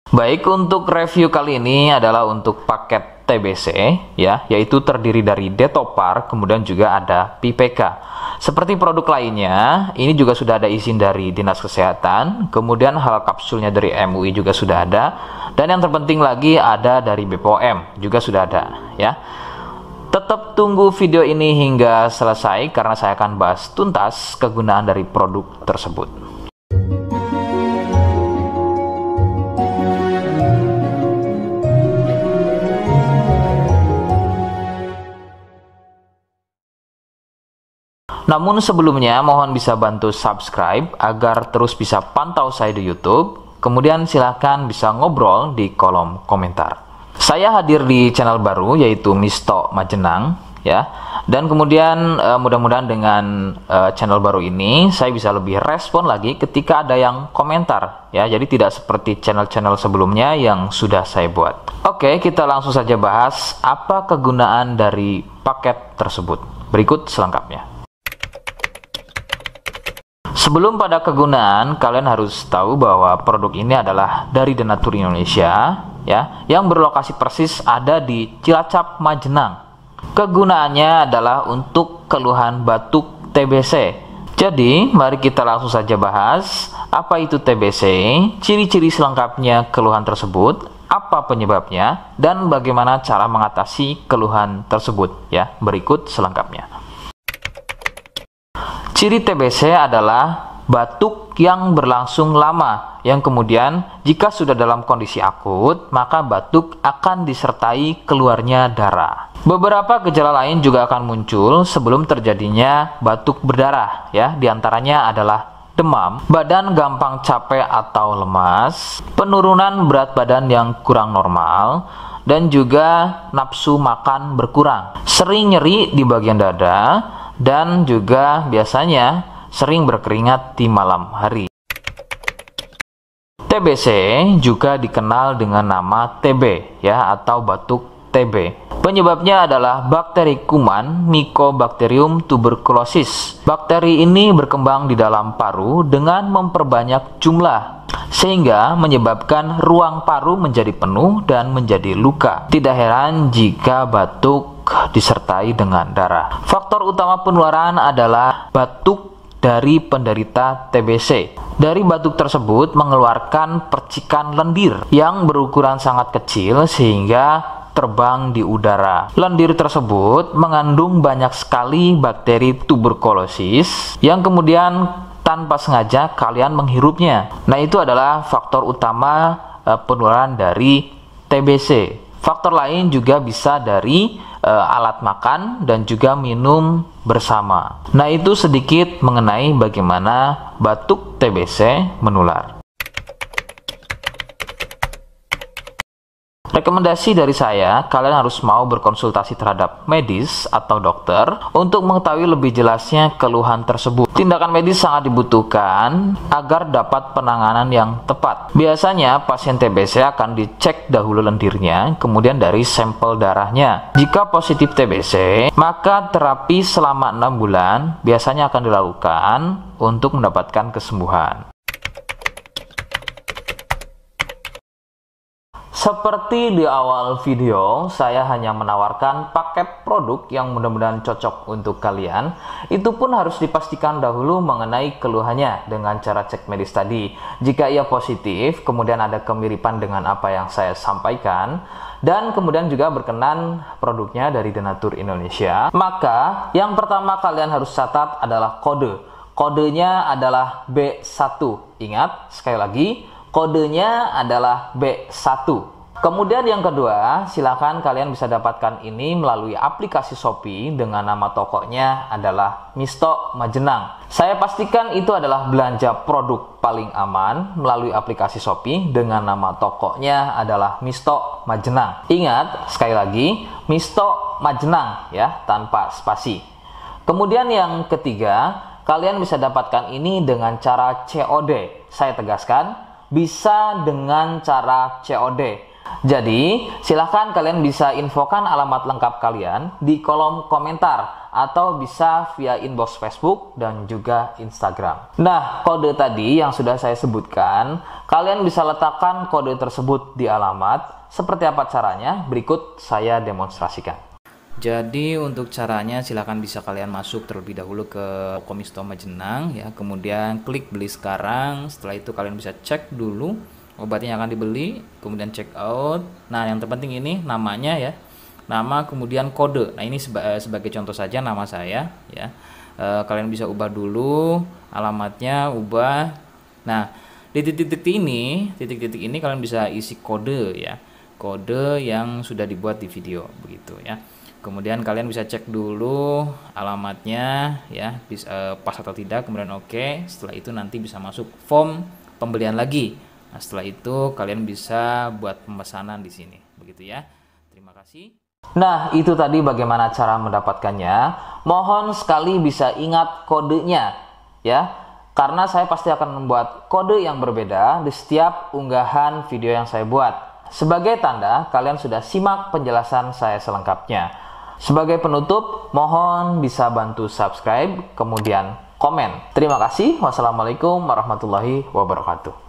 Baik, untuk review kali ini adalah untuk paket TBC ya, yaitu terdiri dari Detopar, kemudian juga ada PPK. Seperti produk lainnya, ini juga sudah ada izin dari Dinas Kesehatan, kemudian hal kapsulnya dari MUI juga sudah ada, dan yang terpenting lagi ada dari BPOM juga sudah ada ya. Tetap tunggu video ini hingga selesai karena saya akan bahas tuntas kegunaan dari produk tersebut. Namun sebelumnya mohon bisa bantu subscribe agar terus bisa pantau saya di YouTube. Kemudian silahkan bisa ngobrol di kolom komentar. Saya hadir di channel baru yaitu Misto Majenang ya. Dan kemudian mudah-mudahan dengan channel baru ini saya bisa lebih respon lagi ketika ada yang komentar ya. Jadi tidak seperti channel-channel sebelumnya yang sudah saya buat. Oke, kita langsung saja bahas apa kegunaan dari paket tersebut. Berikut selengkapnya. Sebelum pada kegunaan, kalian harus tahu bahwa produk ini adalah dari Denatur Indonesia ya, yang berlokasi persis ada di Cilacap, Majenang. Kegunaannya adalah untuk keluhan batuk TBC. Jadi, mari kita langsung saja bahas apa itu TBC, ciri-ciri selengkapnya keluhan tersebut, apa penyebabnya, dan bagaimana cara mengatasi keluhan tersebut ya. Berikut selengkapnya. Ciri TBC adalah batuk yang berlangsung lama, yang kemudian jika sudah dalam kondisi akut, maka batuk akan disertai keluarnya darah. Beberapa gejala lain juga akan muncul sebelum terjadinya batuk berdarah, ya. Di antaranya adalah demam, badan gampang capek atau lemas, penurunan berat badan yang kurang normal, dan juga nafsu makan berkurang, sering nyeri di bagian dada, dan juga biasanya sering berkeringat di malam hari. TBC juga dikenal dengan nama TB ya, atau batuk TB. Penyebabnya adalah bakteri kuman Mycobacterium tuberculosis. Bakteri ini berkembang di dalam paru dengan memperbanyak jumlah, sehingga menyebabkan ruang paru menjadi penuh dan menjadi luka. Tidak heran jika batuk disertai dengan darah. Faktor utama penularan adalah batuk dari penderita TBC. Dari batuk tersebut mengeluarkan percikan lendir yang berukuran sangat kecil sehingga terbang di udara. Lendir tersebut mengandung banyak sekali bakteri tuberkulosis yang kemudian tanpa sengaja kalian menghirupnya. Nah, itu adalah faktor utama penularan dari TBC. Faktor lain juga bisa dari alat makan dan juga minum bersama. Nah, itu sedikit mengenai bagaimana batuk TBC menular. Rekomendasi dari saya, kalian harus mau berkonsultasi terhadap medis atau dokter untuk mengetahui lebih jelasnya keluhan tersebut. Tindakan medis sangat dibutuhkan agar dapat penanganan yang tepat. Biasanya pasien TBC akan dicek dahulu lendirnya, kemudian dari sampel darahnya. Jika positif TBC, maka terapi selama 6 bulan biasanya akan dilakukan untuk mendapatkan kesembuhan. Seperti di awal video, saya hanya menawarkan paket produk yang mudah-mudahan cocok untuk kalian. Itu pun harus dipastikan dahulu mengenai keluhannya dengan cara cek medis tadi. Jika ia positif, kemudian ada kemiripan dengan apa yang saya sampaikan, dan kemudian juga berkenan produknya dari Denatur Indonesia, maka yang pertama kalian harus catat adalah kode. Kodenya adalah B1. Ingat, sekali lagi, kodenya adalah B1. Kemudian yang kedua, silakan kalian bisa dapatkan ini melalui aplikasi Shopee dengan nama tokonya adalah Misto Majenang. Saya pastikan itu adalah belanja produk paling aman melalui aplikasi Shopee dengan nama tokonya adalah Misto Majenang. Ingat, sekali lagi, Misto Majenang ya, tanpa spasi. Kemudian yang ketiga, kalian bisa dapatkan ini dengan cara COD. Saya tegaskan, bisa dengan cara COD. Jadi, silahkan kalian bisa infokan alamat lengkap kalian di kolom komentar atau bisa via inbox Facebook dan juga Instagram. Nah, kode tadi yang sudah saya sebutkan, kalian bisa letakkan kode tersebut di alamat. Seperti apa caranya? Berikut saya demonstrasikan. Jadi untuk caranya silahkan bisa kalian masuk terlebih dahulu ke Komisto Majenang ya, kemudian klik beli sekarang. Setelah itu kalian bisa cek dulu obatnya yang akan dibeli, kemudian check out. Nah, yang terpenting ini namanya ya, nama kemudian kode. Nah, ini sebagai contoh saja nama saya ya. Kalian bisa ubah dulu alamatnya, ubah. Nah, di titik-titik ini kalian bisa isi kode ya, kode yang sudah dibuat di video begitu ya. Kemudian kalian bisa cek dulu alamatnya ya, pas atau tidak, kemudian oke. Setelah itu nanti bisa masuk form pembelian lagi. Nah, setelah itu kalian bisa buat pemesanan di sini, begitu ya. Terima kasih. Nah, itu tadi bagaimana cara mendapatkannya. Mohon sekali bisa ingat kodenya ya, karena saya pasti akan membuat kode yang berbeda di setiap unggahan video yang saya buat. Sebagai tanda kalian sudah simak penjelasan saya selengkapnya. Sebagai penutup, mohon bisa bantu subscribe, kemudian komen. Terima kasih. Wassalamualaikum warahmatullahi wabarakatuh.